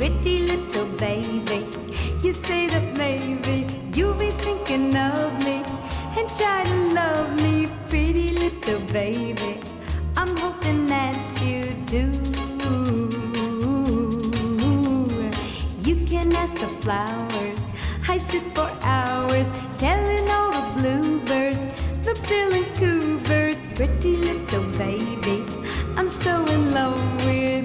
pretty little baby. You say that maybe you'll be thinking of me and try to love me, pretty little baby. I'm hoping that you do. You can ask the flowers, I sit for hours telling all the bluebirds, the bill and coo birds, pretty little baby. I'm so in love with